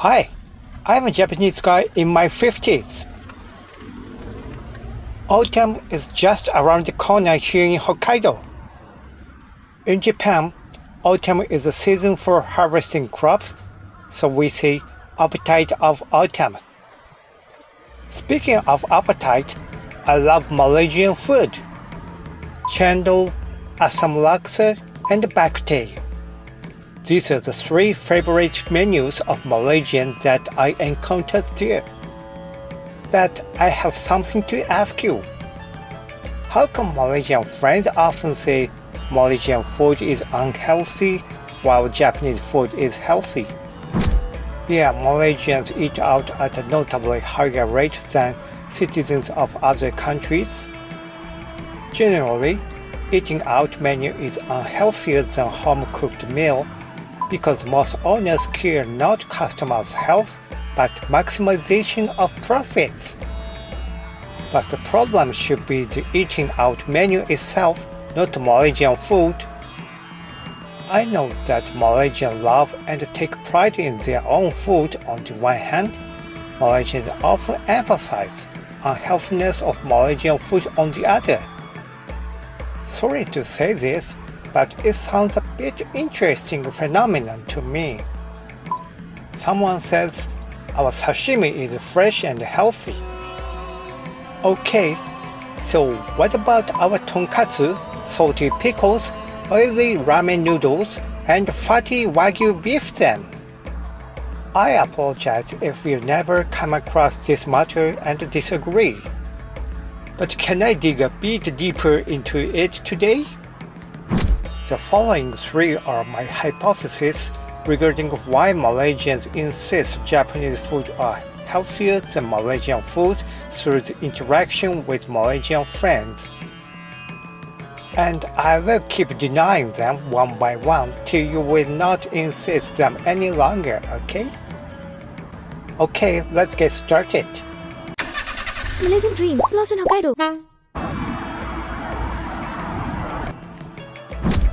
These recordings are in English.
Hi, I'm a Japanese guy in my 50s. Autumn is just around the corner here in Hokkaido. In Japan, autumn is the season for harvesting crops, so we say appetite of autumn. Speaking of appetite, I love Malaysian food. Chendol, asam laksa, and bakte. These are the three favorite menus of Malaysian that I encountered there. But I have something to ask you. How come Malaysian friends often say Malaysian food is unhealthy while Japanese food is healthy? Yeah, Malaysians eat out at a notably higher rate than citizens of other countries. Generally, eating out menu is unhealthier than home-cooked meal because most owners care not customers' health but maximization of profits. But the problem should be the eating out menu itself, not Malaysian food. I know that Malaysians love and take pride in their own food on the one hand. Malaysians often emphasize unhealthiness of Malaysian food on the other. Sorry to say this, but it sounds a bit interesting phenomenon to me. Someone says our sashimi is fresh and healthy. Okay, so what about our tonkatsu, salty pickles, oily ramen noodles, and fatty wagyu beef then? I apologize if you never come across this matter and disagree. But can I dig a bit deeper into it today? The following three are my hypotheses regarding why Malaysians insist Japanese food are healthier than Malaysian food through the interaction with Malaysian friends. And I will keep denying them one by one till you will not insist them any longer, okay? Okay, let's get started. Malaysian dream, lost in Hokkaido.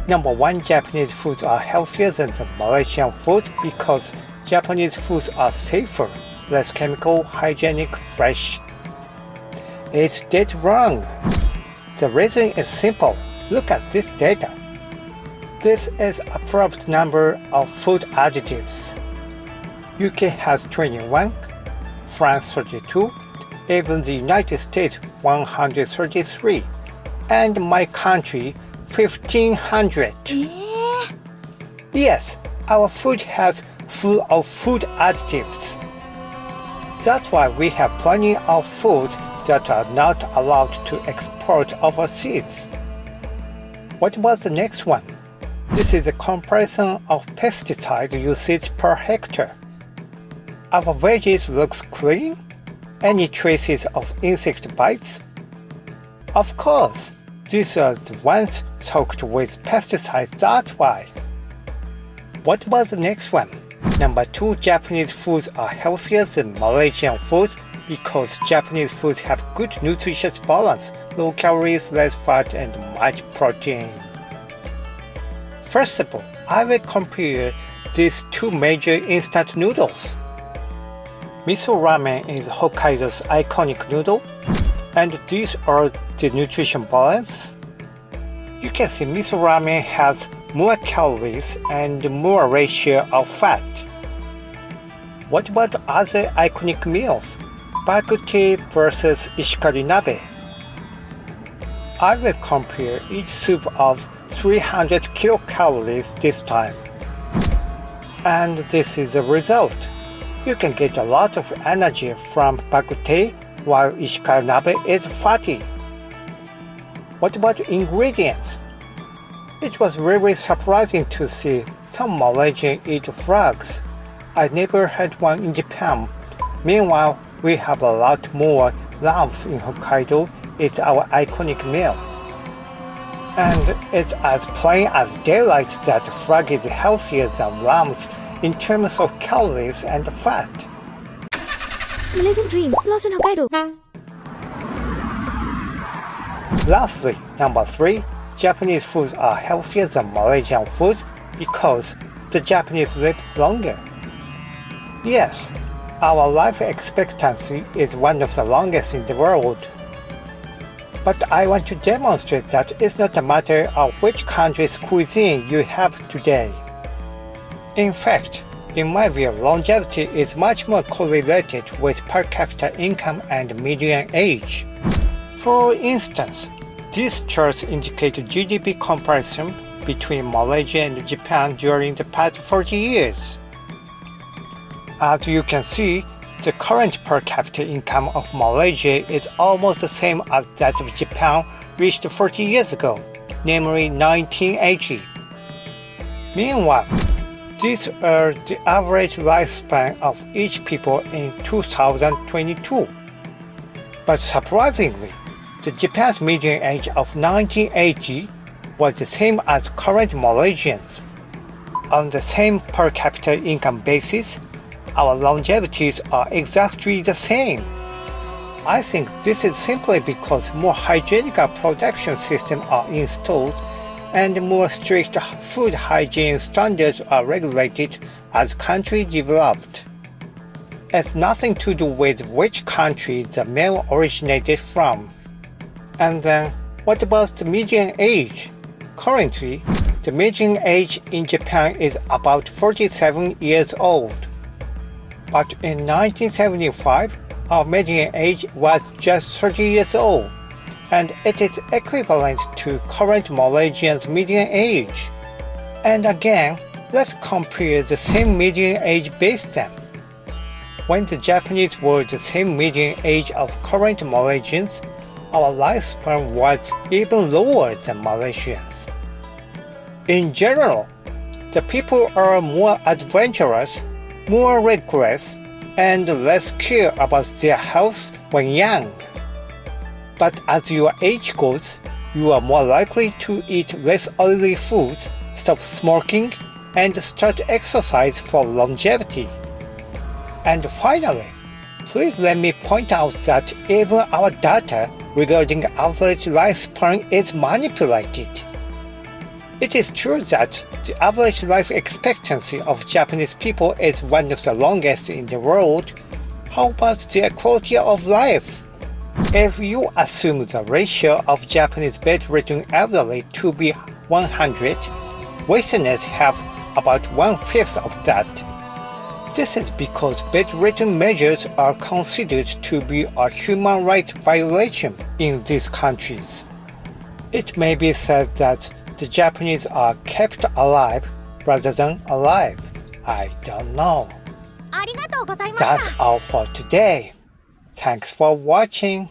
Number 1, Japanese foods are healthier than the Malaysian food because Japanese foods are safer, less chemical, hygienic, fresh. It's dead wrong. The reason is simple. Look at this data. This is approved number of food additives. UK has 21, France 32, even the United States 133, and my country 1500. Yes, our food has full of food additives. That's why we have plenty of foods that are not allowed to export overseas. What was the next one? This is a comparison of pesticide usage per hectare. Our veggies looks clean? Any traces of insect bites? Of course, these are the ones soaked with pesticides, that's why. What was the next one? Number 2, Japanese foods are healthier than Malaysian foods because Japanese foods have good nutritious balance, low calories, less fat, and much protein. First of all, I will compare these two major instant noodles. Miso ramen is Hokkaido's iconic noodle, and these are the nutrition balance. You can see miso ramen has more calories and more ratio of fat. What about other iconic meals? Bakute versus ishikari nabe. I will compare each soup of 300 kilocalories this time. And this is the result. You can get a lot of energy from bakute while ishikari nabe is fatty. What about ingredients? It was very surprising to see some Malaysians eat frogs. I never had one in Japan. Meanwhile, we have a lot more lambs in Hokkaido. It's our iconic meal. And it's as plain as daylight that frog is healthier than lambs in terms of calories and fat. Malaysian dream, lost in Hokkaido. Lastly, number 3, Japanese foods are healthier than Malaysian foods because the Japanese live longer. Yes, our life expectancy is one of the longest in the world. But I want to demonstrate that it's not a matter of which country's cuisine you have today. In fact, in my view, longevity is much more correlated with per capita income and median age. For instance, these charts indicate GDP comparison between Malaysia and Japan during the past 40 years. As you can see, the current per capita income of Malaysia is almost the same as that of Japan reached 40 years ago, namely 1980. Meanwhile, these are the average lifespan of each people in 2022. But surprisingly, the Japan's median age of 1980 was the same as current Malaysians. On the same per capita income basis, our longevities are exactly the same. I think this is simply because more hygienic production systems are installed and more strict food hygiene standards are regulated as country developed. It's nothing to do with which country the meal originated from. And then, what about the median age? Currently, the median age in Japan is about 47 years old. But in 1975, our median age was just 30 years old, and it is equivalent to current Malaysians' median age. And again, let's compare the same median age base then. When the Japanese were the same median age of current Malaysians, our lifespan was even lower than Malaysians. In general, the people are more adventurous, more reckless, and less care about their health when young. But as your age goes, you are more likely to eat less oily foods, stop smoking, and start exercise for longevity. And finally, please let me point out that even our data regarding average lifespan is manipulated. It is true that the average life expectancy of Japanese people is one of the longest in the world. How about their quality of life? If you assume the ratio of Japanese bedridden elderly to be 100, Westerners have about 1/5 of that. This is because bedridden measures are considered to be a human rights violation in these countries. It may be said that the Japanese are kept alive rather than alive. I don't know. That's all for today. Thanks for watching.